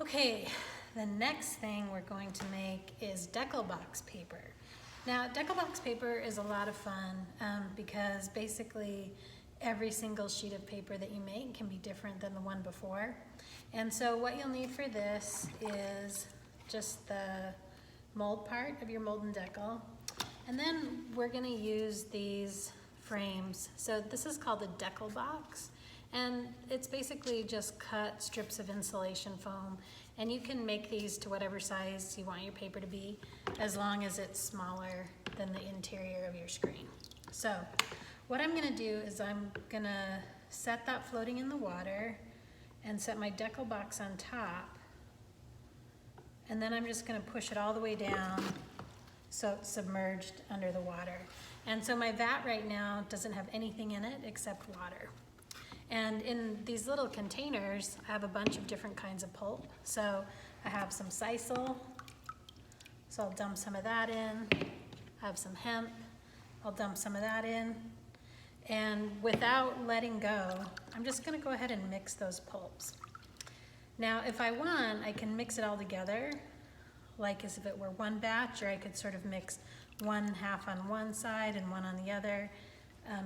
Okay, the next thing we're going to make is Deckle box paper. Now, Deckle box paper is a lot of fun because basically every single sheet of paper that you make can be different than the one before. And so what you'll need for this is just the mold part of your mold and deckle. And then we're gonna use these frames. So this is called a Deckle box. And it's basically just cut strips of insulation foam. And you can make these to whatever size you want your paper to be, as long as it's smaller than the interior of your screen. So what I'm gonna do is I'm gonna set that floating in the water and set my Deckle box on top. And then I'm just gonna push it all the way down so it's submerged under the water. And so my vat right now doesn't have anything in it except water. And in these little containers, I have a bunch of different kinds of pulp. So I have some sisal, so I'll dump some of that in. I have some hemp, I'll dump some of that in. And without letting go, I'm just gonna go ahead and mix those pulps. Now, if I want, I can mix it all together, like as if it were one batch, or I could sort of mix one half on one side and one on the other.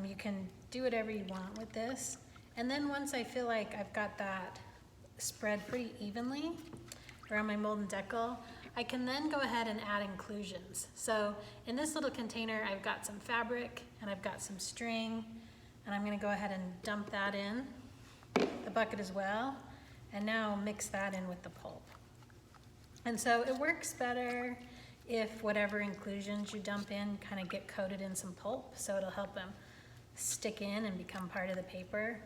You can do whatever you want with this. And then once I feel like I've got that spread pretty evenly around my mold and deckle, I can then go ahead and add inclusions. So in this little container, I've got some fabric and I've got some string, and I'm gonna go ahead and dump that in the bucket as well. And now mix that in with the pulp. And so it works better if whatever inclusions you dump in kind of get coated in some pulp, so it'll help them stick in and become part of the paper.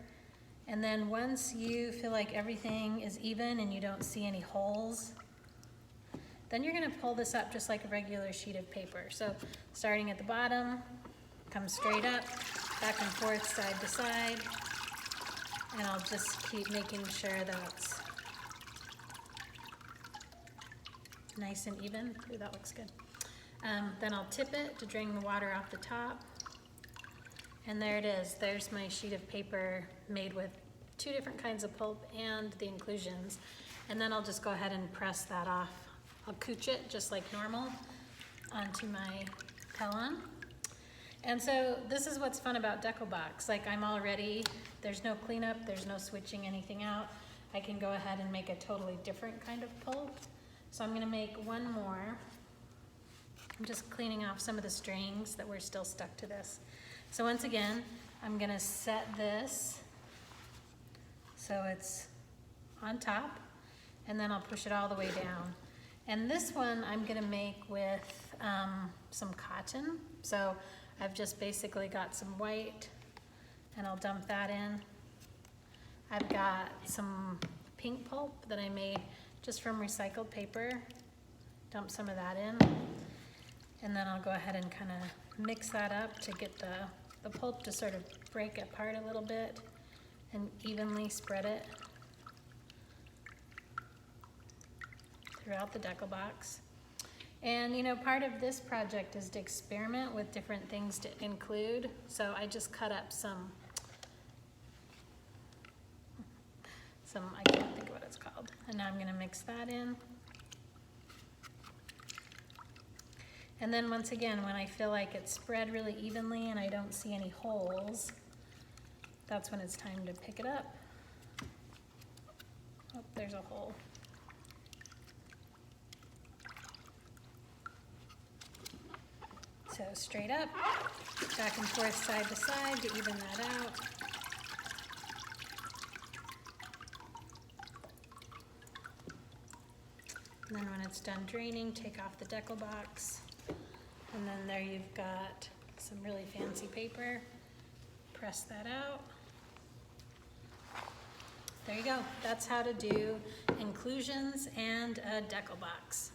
And then once you feel like everything is even and you don't see any holes, then you're gonna pull this up just like a regular sheet of paper. So starting at the bottom, come straight up, back and forth, side to side, and I'll just keep making sure that's nice and even. Ooh, that looks good. Then I'll tip it to drain the water off the top. And there it is. There's my sheet of paper made with two different kinds of pulp and the inclusions. And then I'll just go ahead and press that off. I'll cooch it just like normal onto my Pellon. And so this is what's fun about Deckle box. Like there's no cleanup, there's no switching anything out. I can go ahead and make a totally different kind of pulp. So I'm gonna make one more. I'm just cleaning off some of the strings that were still stuck to this. So once again, I'm gonna set this so it's on top, and then I'll push it all the way down. And this one I'm gonna make with some cotton. So I've just basically got some white, and I'll dump that in. I've got some pink pulp that I made just from recycled paper. Dump some of that in. And then I'll go ahead and kind of mix that up to get the pulp to sort of break apart a little bit and evenly spread it throughout the Deckle box. And you know, part of this project is to experiment with different things to include. So I just cut up some I can't think of what it's called. And now I'm gonna mix that in. And then once again, when I feel like it's spread really evenly and I don't see any holes, that's when it's time to pick it up. Oh, there's a hole. So straight up, back and forth, side to side to even that out. And then when it's done draining, take off the Deckle box. And then there you've got some really fancy paper. Press that out. There you go. That's how to do inclusions and a Deckle box.